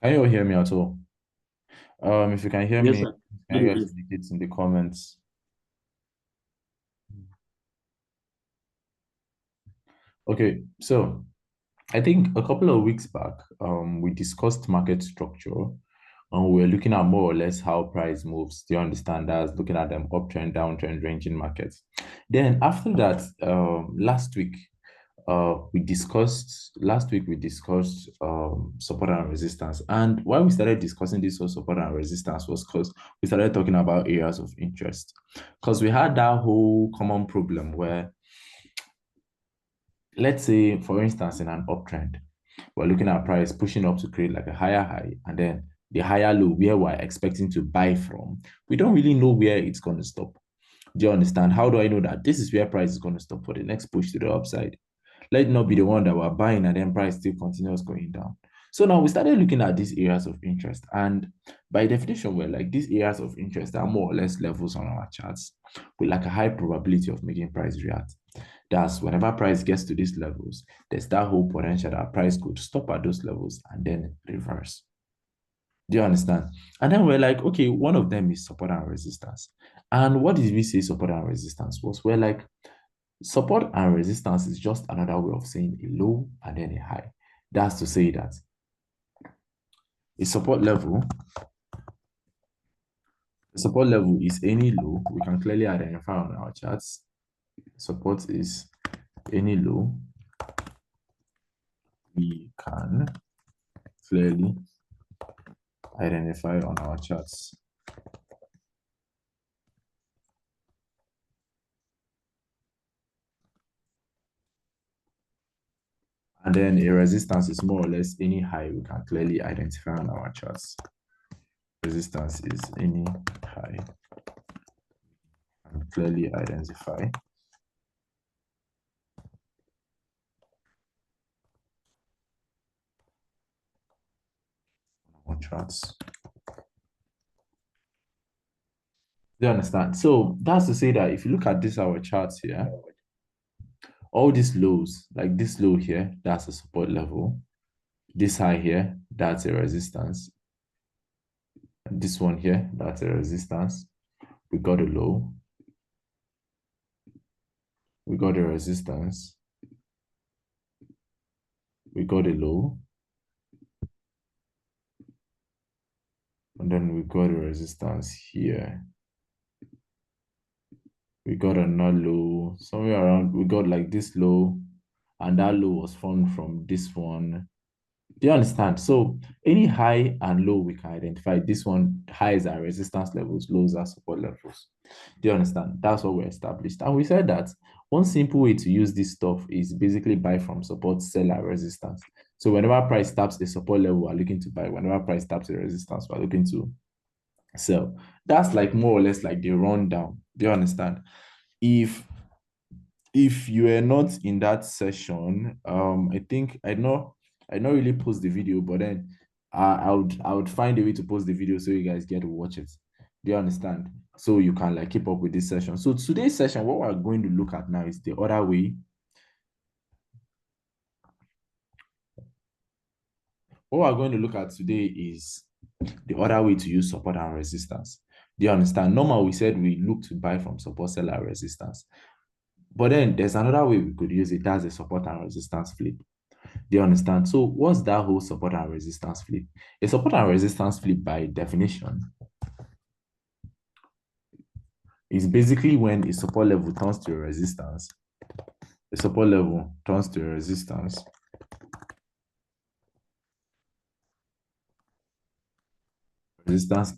Can you all hear me at all? If you can hear Yes, me, sir. can Very you guys good. indicate in the comments? Okay, so I think a couple of weeks back, we discussed market structure and we were looking at more or less how price moves. Do you understand that? Looking at them uptrend, downtrend, ranging markets. Then after that, last week we discussed support and resistance. And why we started discussing this whole support and resistance was because we started talking about areas of interest. Because we had that whole common problem where, let's say, for instance, in an uptrend, we're looking at price pushing up to create like a higher high, and then the higher low where we're expecting to buy from. We don't really know where it's going to stop. Do you understand? How do I know that this is where price is going to stop for the next push to the upside? Let it not be the one that we're buying and then price still continues going down. So now we started looking at these areas of interest. And by definition, we're like these areas of interest are more or less levels on our charts with like a high probability of making price react. That's whenever price gets to these levels, there's that whole potential that price could stop at those levels and then reverse. Do you understand? And then we're like, okay, one of them is support and resistance. And what did we say support and resistance was? We're like, support and resistance is just another way of saying a low and then a high. That's to say that a support level, the support level is any low we can clearly identify on our charts. Support is any low we can clearly identify on our charts. And then a resistance is more or less any high we can clearly identify on our charts. Resistance is any high and clearly identify on our charts. Do you understand? So that's to say that if you look at this our charts here, all these lows, like this low here, that's a support level. This high here, that's a resistance. And this one here, that's a resistance. We got a low. We got a resistance. We got a low. And then we got a resistance here. We got another low somewhere around. We got like this low, and that low was formed from this one. Do you understand? So any high and low we can identify. This one, highs are resistance levels, lows are support levels. Do you understand? That's what we established. And we said that one simple way to use this stuff is basically buy from support, sell at resistance. So whenever price taps a support level, we're looking to buy. Whenever price taps a resistance, we're looking to sell. That's like more or less like the rundown. Do you understand? If you are not in that session, I think I not really post the video, but then I would find a way to post the video so you guys get to watch it. Do you understand? So you can like keep up with this session. So today's session, what we're going to look at now is the other way. What we're going to look at today is the other way to use support and resistance. Do you understand? Normal, we said we look to buy from support, sell at resistance. But then there's another way we could use it. That's a support and resistance flip. Do you understand? So what's that whole support and resistance flip? A support and resistance flip by definition is basically when a support level turns to a resistance. A support level turns to a resistance,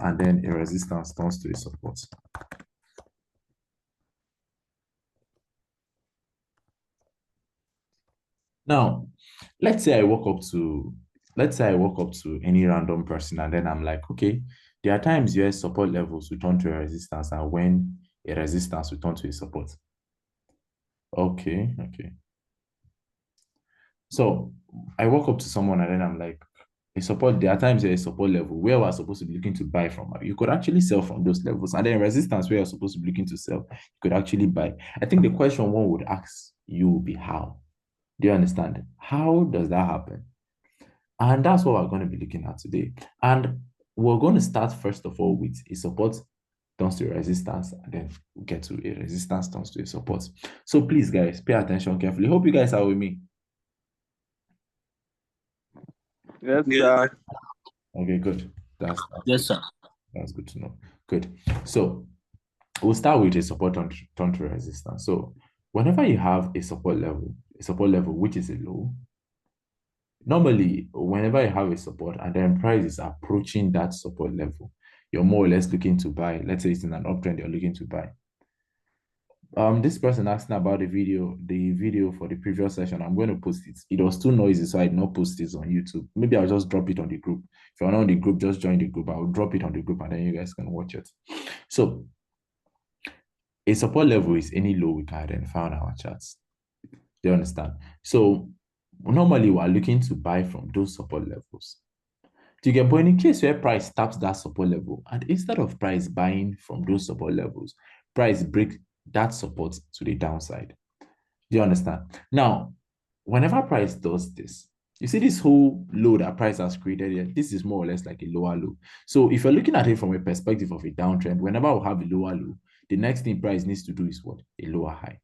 and then a resistance turns to a support. Now, let's say I walk up to any random person and then I'm like, okay, there are times where support levels will turn to a resistance and when a resistance will turn to a support. Okay, okay. So I walk up to someone and then I'm like, there are times there is support level where we're supposed to be looking to buy from. You could actually sell from those levels. And then resistance where you're supposed to be looking to sell, you could actually buy. I think the question one would ask you would be how? Do you understand? How does that happen? And that's what we're going to be looking at today. And we're going to start first of all with a support turns to a resistance, and then we'll get to a resistance turns to a support. So please, guys, pay attention carefully. Hope you guys are with me. Yes, sir. Okay, good. Yes, sir. That's good to know. Good. So we'll start with a support turn to resistance. So whenever you have a support level which is a low, normally whenever you have a support and then price is approaching that support level, you're more or less looking to buy. Let's say it's in an uptrend, you're looking to buy. This person asking about the video for the previous session, I'm going to post it. It was too noisy, so I did not post this on YouTube. Maybe I'll just drop it on the group. If you're not on the group, just join the group. I'll drop it on the group and then you guys can watch it. So a support level is any low we can identify on our charts. Do you understand? So normally we're looking to buy from those support levels. Do you get? But in case where price taps that support level, and instead of price buying from those support levels, price break that support to the downside. Do you understand? Now, whenever price does this, you see this whole low that price has created here, this is more or less like a lower low. So if you're looking at it from a perspective of a downtrend, whenever we have a lower low, the next thing price needs to do is what? A lower high.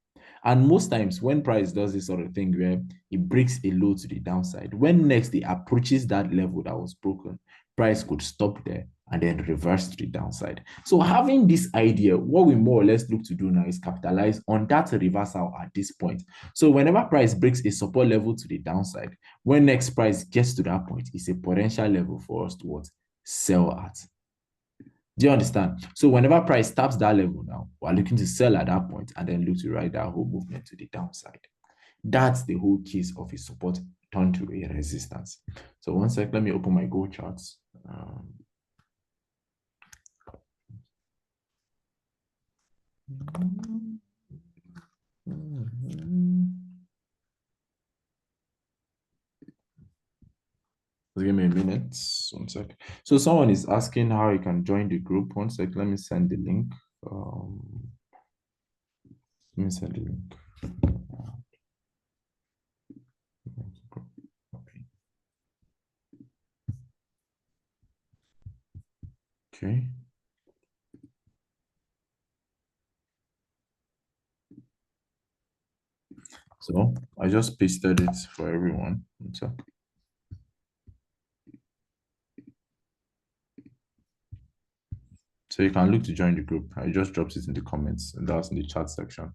And most times when price does this sort of thing where it breaks a low to the downside, when next it approaches that level that was broken, price could stop there and then reverse to the downside. So having this idea, what we more or less look to do now is capitalize on that reversal at this point. So whenever price breaks a support level to the downside, when next price gets to that point, it's a potential level for us to what? Sell at. Do you understand? So whenever price taps that level now, we're looking to sell at that point and then look to ride that whole movement to the downside. That's the whole case of a support turned to a resistance. So one sec, let me open my Go charts. Give me a minute. One sec. So someone is asking how you can join the group. One sec. Let me send the link. Let me send the link. Okay. So I just pasted it for everyone. So you can look to join the group. I just dropped it in the comments, and that's in the chat section.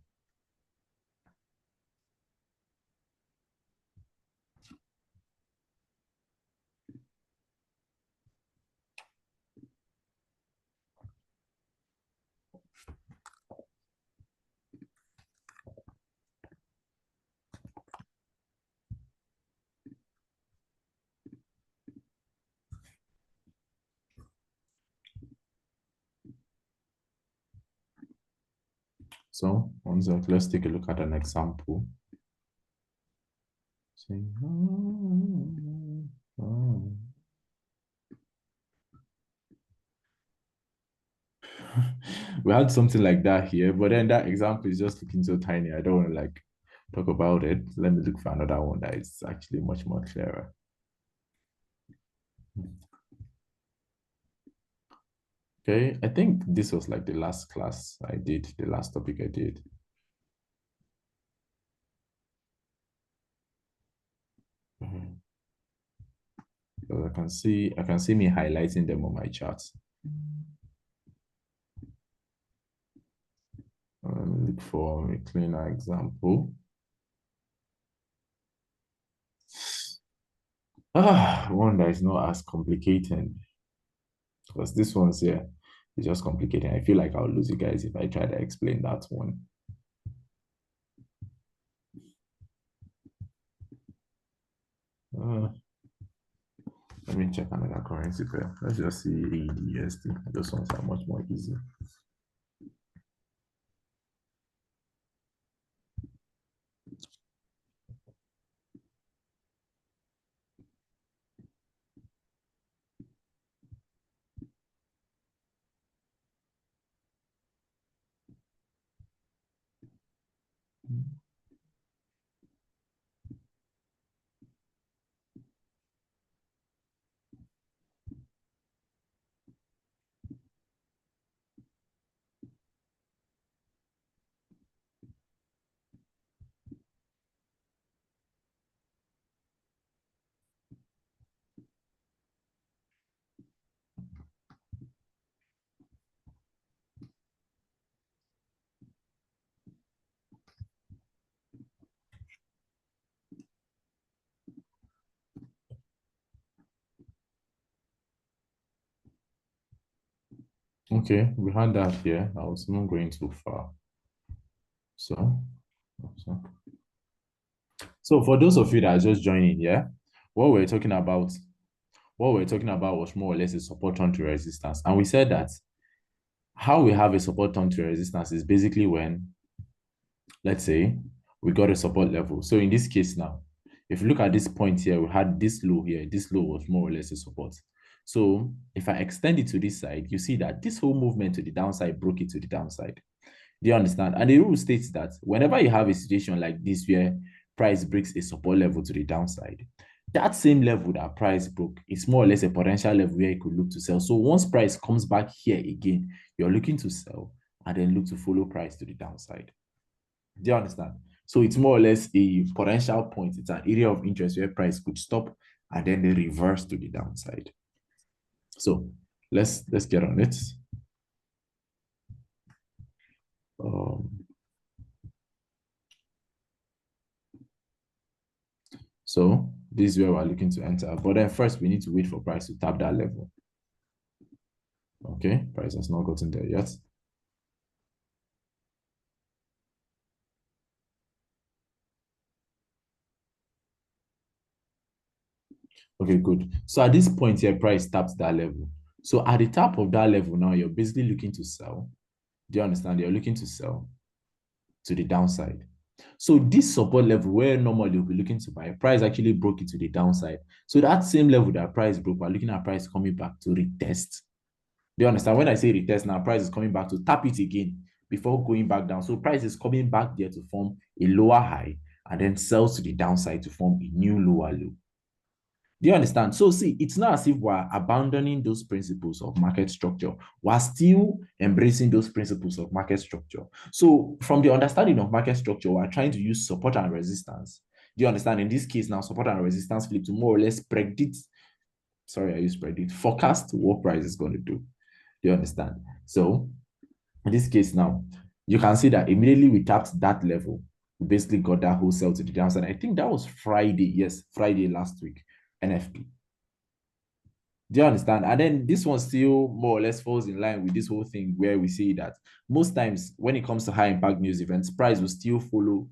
So one sec, let's take a look at an example. We had something like that here, but then that example is just looking so tiny. I don't want to like talk about it. Let me look for another one that is actually much more clearer. Okay, I think this was like the last class I did, the last topic I did. So I can see me highlighting them on my charts. Look for a cleaner example. One that is not as complicated, because this one's here is just complicated. I feel like I'll lose you guys if I try to explain that one. Let me check another currency pair. Let's just see AED/USD. Those ones are much more easy. Okay, we had that here. I was not going too far. So, so for those of you that are just joining, yeah, what we're talking about, was more or less a support onto resistance. And we said that how we have a support onto resistance is basically when, let's say, we got a support level. So in this case now, if you look at this point here, we had this low here. This low was more or less a support. So if I extend it to this side, you see that this whole movement to the downside broke it to the downside. Do you understand? And the rule states that whenever you have a situation like this where price breaks a support level to the downside, that same level that price broke is more or less a potential level where you could look to sell. So once price comes back here again, you're looking to sell and then look to follow price to the downside. Do you understand? So it's more or less a potential point. It's an area of interest where price could stop and then they reverse to the downside. So let's get on it. So this is where we're looking to enter. But then first we need to wait for price to tap that level. Okay, price has not gotten there yet. Okay, good. So at this point here, price taps that level. So at the top of that level now, you're basically looking to sell. Do you understand? You're looking to sell to the downside. So this support level where normally you'll be looking to buy, price actually broke it to the downside. So that same level that price broke, we're looking at price coming back to retest. Do you understand? When I say retest now, price is coming back to tap it again before going back down. So price is coming back there to form a lower high and then sells to the downside to form a new lower low. Do you understand? So see, it's not as if we're abandoning those principles of market structure. We're still embracing those principles of market structure. So from the understanding of market structure, we're trying to use support and resistance. Do you understand? In this case now, support and resistance flip to more or less predict, sorry, I use predict, forecast what price is going to do. Do you understand? So in this case now, you can see that immediately we tapped that level. We basically got that wholesale to the downside. I think that was Friday. Yes, Friday last week, NFP. Do you understand? And then this one still more or less falls in line with this whole thing where we see that most times when it comes to high impact news events, price will still follow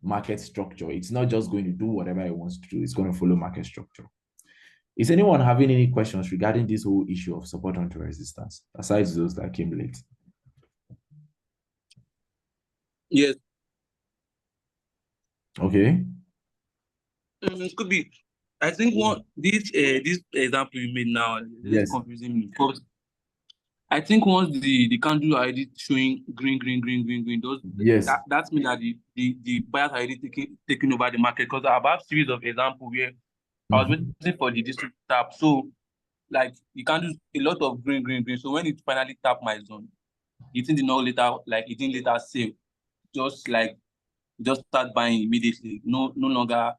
market structure. It's not just going to do whatever it wants to do. It's going to follow market structure. Is anyone having any questions regarding this whole issue of support onto resistance, aside those that came late? Yes. Okay. It could be. I think this example you made now is confusing me because I think once the candle are already showing green, those that means that the buyers are already taking over the market. Because I have a series of examples where I was waiting for the district tap. So like you can do a lot of green. So when it finally tap my zone, it didn't later sell. Just start buying immediately. No longer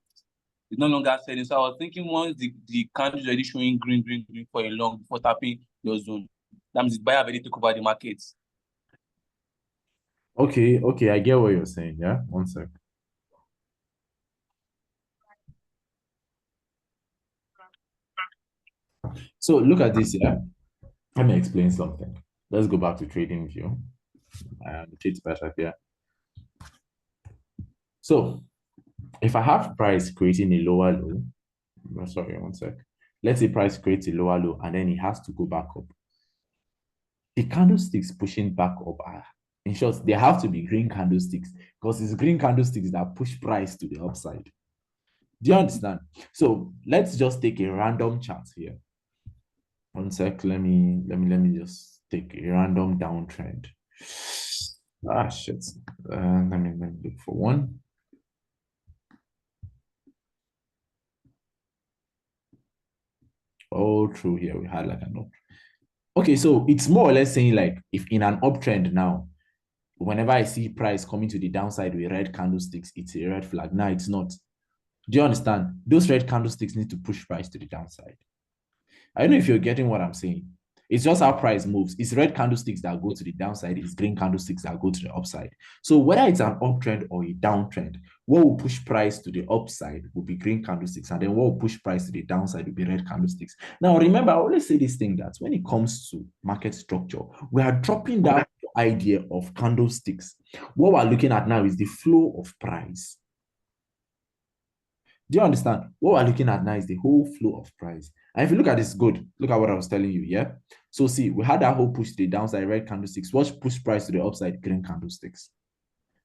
selling. So I was thinking once the candle is already showing green for a long before tapping your zone, that means the buyer already took over the market. Okay, I get what you're saying. Yeah, one sec. So look at this, yeah. Let me explain something. Let's go back to trading view. Trade better here. So if I have price creating a lower low, sorry, one sec. Let's say price creates a lower low and then it has to go back up. The candlesticks pushing back up are, in short, they have to be green candlesticks because it's green candlesticks that push price to the upside. Do you understand? So let's just take a random chart here. One sec. Let me just take a random downtrend. Ah shit. Let me look for one. All through here we had like an up. Okay, so it's more or less saying like if in an uptrend now, whenever I see price coming to the downside with red candlesticks, it's a red flag. Now it's not. Do you understand? Those red candlesticks need to push price to the downside. I don't know if you're getting what I'm saying. It's just how price moves. It's red candlesticks that go to the downside. It's green candlesticks that go to the upside. So whether it's an uptrend or a downtrend, what will push price to the upside will be green candlesticks. And then what will push price to the downside will be red candlesticks. Now, remember, I always say this thing that when it comes to market structure, we are dropping that idea of candlesticks. What we're looking at now is the flow of price. Do you understand? What we're looking at now is the whole flow of price. And if you look at this, good. Look at what I was telling you, yeah? So see, we had that whole push to the downside, red candlesticks. What push price to the upside, green candlesticks.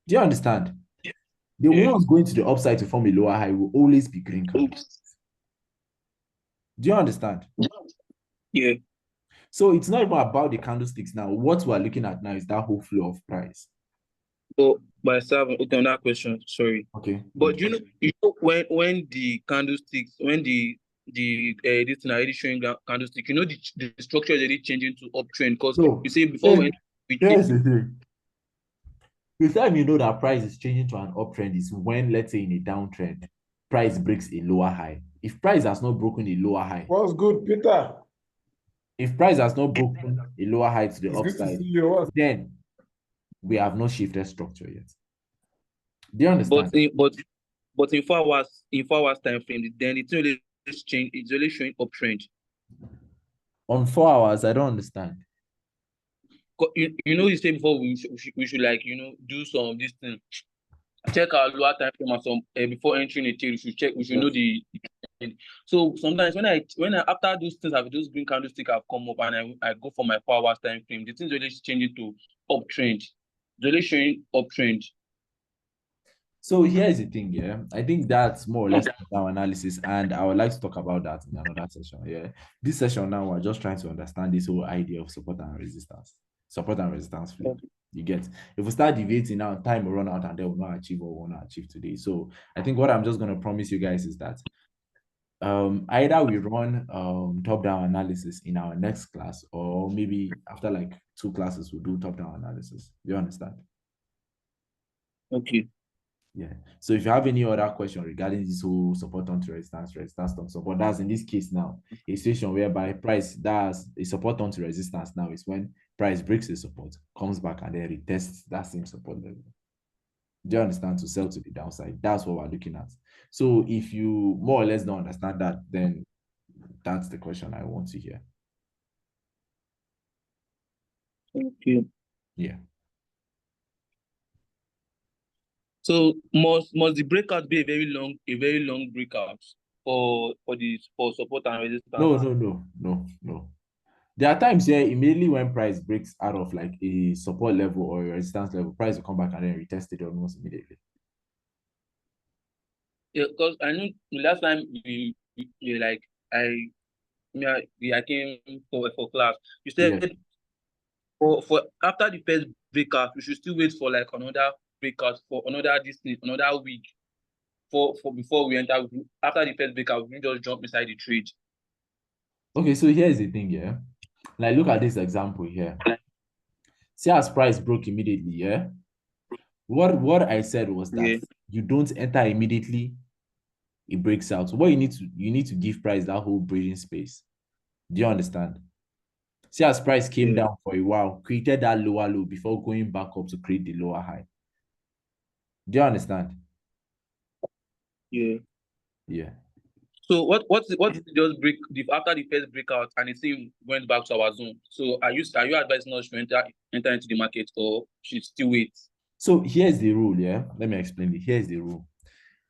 Do you understand? Yeah. The ones going to the upside to form a lower high will always be green candlesticks. Do you understand? Yeah. So it's not even about the candlesticks now. What we're looking at now is that whole flow of price. So, but I still have another question. Sorry. Okay. But you know when the candlesticks, when the this thing already showing candlestick, you know the structure is already changing to uptrend because you say before when here's the thing. The time you know that price is changing to an uptrend is when, let's say, in a downtrend, price breaks a lower high. If price has not broken a lower high, what's good, Peter? If price has not broken a lower high to the upside, then we have not shifted structure yet. Do you understand? But in 4 hours time frame, then it's only change. It's only showing uptrend. On 4 hours, I don't understand. You know, you say before we should like do some of this thing. Check our lower time frame and some before entering a trade. We should know the trend. So sometimes when I after those things those green candlesticks have come up and I go for my 4 hours time frame, the thing's really changing to uptrend. It's really showing uptrend. So here's the thing, yeah. I think that's more or less our analysis, and I would like to talk about that in another session. Yeah. This session now, we're just trying to understand this whole idea of support and resistance flow. You get, if we start deviating now, time will run out and then we'll not achieve what we want to achieve today. So I think what I'm just going to promise you guys is that either we run top-down analysis in our next class, or maybe after like 2 classes we'll do top-down analysis. Do you understand? Okay. Yeah. So if you have any other question regarding this whole support onto resistance on support, that's in this case now a situation whereby price does a support onto resistance now is when price breaks the support, comes back, and then retests that same support level. Do you understand? To sell to the downside. That's what we're looking at. So if you more or less don't understand that, then that's the question I want to hear. Okay. Yeah. So must the breakout be a very long breakout for support and resistance? No. There are times here immediately when price breaks out of like a support level or a resistance level, price will come back and then retest it almost immediately. Yeah, because I know the last time we like I came for class. You said for after the first breakout, we should still wait for like another breakout for another week for before we enter. After the first breakout, we just jump inside the trade. Okay, so here's the thing, yeah. Like look at this example here. See as price broke immediately, yeah. What I said was that you don't enter immediately, it breaks out. So what you need to give price that whole breathing space. Do you understand? See as price came down for a while, created that lower low before going back up to create the lower high. Do you understand? Yeah. So what just break after the first breakout and the thing went back to our zone? So are you advising us to enter into the market or should still wait? So here's the rule, yeah. Let me explain it. Here's the rule.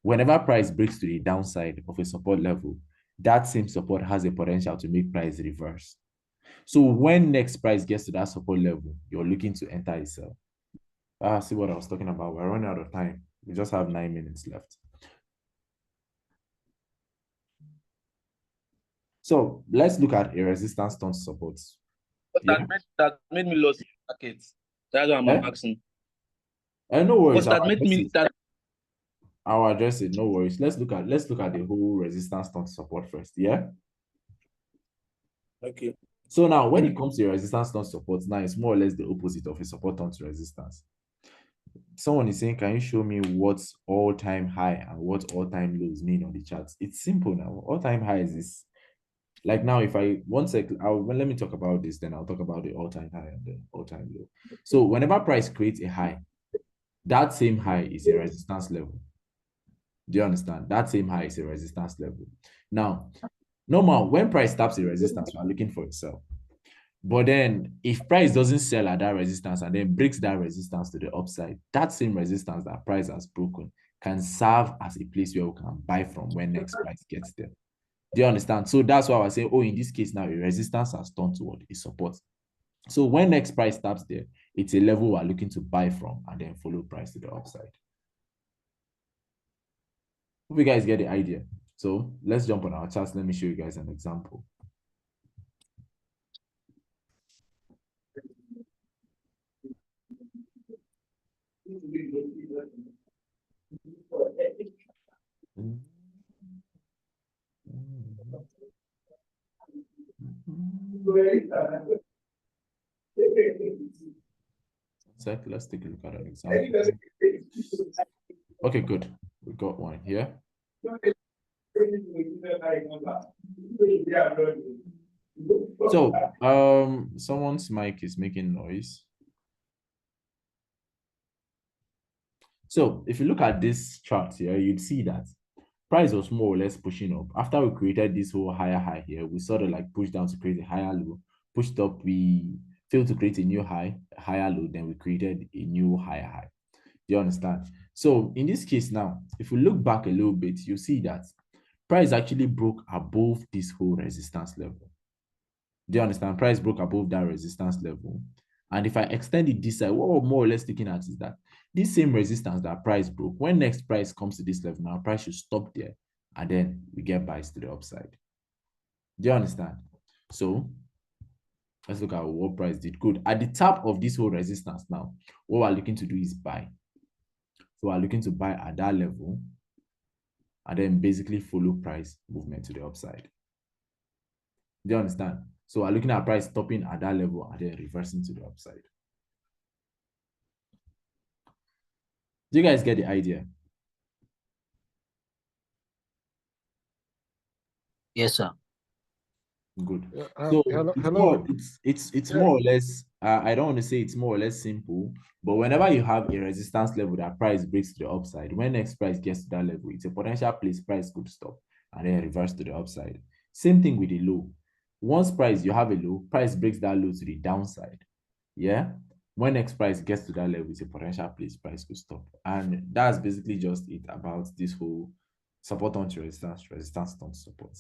Whenever price breaks to the downside of a support level, that same support has a potential to make price reverse. So when next price gets to that support level, you're looking to enter a sell. See what I was talking about. We're running out of time. We just have 9 minutes left. So let's look at a resistance turn to support. That made me lose markets. That's what I'm asking. No worries. That made me that. I'll address it. No worries. Let's look at the whole resistance turn to support first. Yeah. Okay. So now, when it comes to resistance turn to support, now it's more or less the opposite of a support turn to resistance. Someone is saying, can you show me what all-time high and what all-time lows mean on the charts? It's simple now. All-time highs is Like now, if I one sec, let me talk about this, then I'll talk about the all-time high and the all-time low. So whenever price creates a high, that same high is a resistance level. Do you understand? That same high is a resistance level. Now, normal, when price taps a resistance, we're looking for a sell. But then if price doesn't sell at that resistance and then breaks that resistance to the upside, that same resistance that price has broken can serve as a place where we can buy from when next price gets there. Do you understand? So that's why I was saying, oh, in this case now, a resistance has turned toward a support. So when next price taps there, it's a level we're looking to buy from and then follow price to the upside. Hope you guys get the idea. So let's jump on our charts. Let me show you guys an example. Let's take a look at an example. Okay, good. We got one here. So, someone's mic is making noise. So if you look at this chart here, you'd see that price was more or less pushing up. After we created this whole higher high here, we sort of like pushed down to create a higher low, pushed up, we failed to create a new high, higher low, then we created a new higher high. Do you understand? So in this case now, if we look back a little bit, you see that price actually broke above this whole resistance level. Do you understand? Price broke above that resistance level. And if I extend it this side, what we're more or less looking at is that this same resistance that price broke, when next price comes to this level, now price should stop there, and then we get buys to the upside. Do you understand? So let's look at what price did. Good. At the top of this whole resistance now, what we're looking to do is buy. So we're looking to buy at that level and then basically follow price movement to the upside. Do you understand? So we're looking at price stopping at that level and then reversing to the upside. Do you guys get the idea? Yes, sir. Good. So hello. It's more or less, I don't want to say it's more or less simple, but whenever you have a resistance level that price breaks to the upside, when next price gets to that level, it's a potential place price could stop and then reverse to the upside. Same thing with the low. Once price, you have a low, price breaks that low to the downside. Yeah. When next price gets to that level, it's a potential place price could stop. And that's basically just it about this whole support onto resistance, resistance onto support.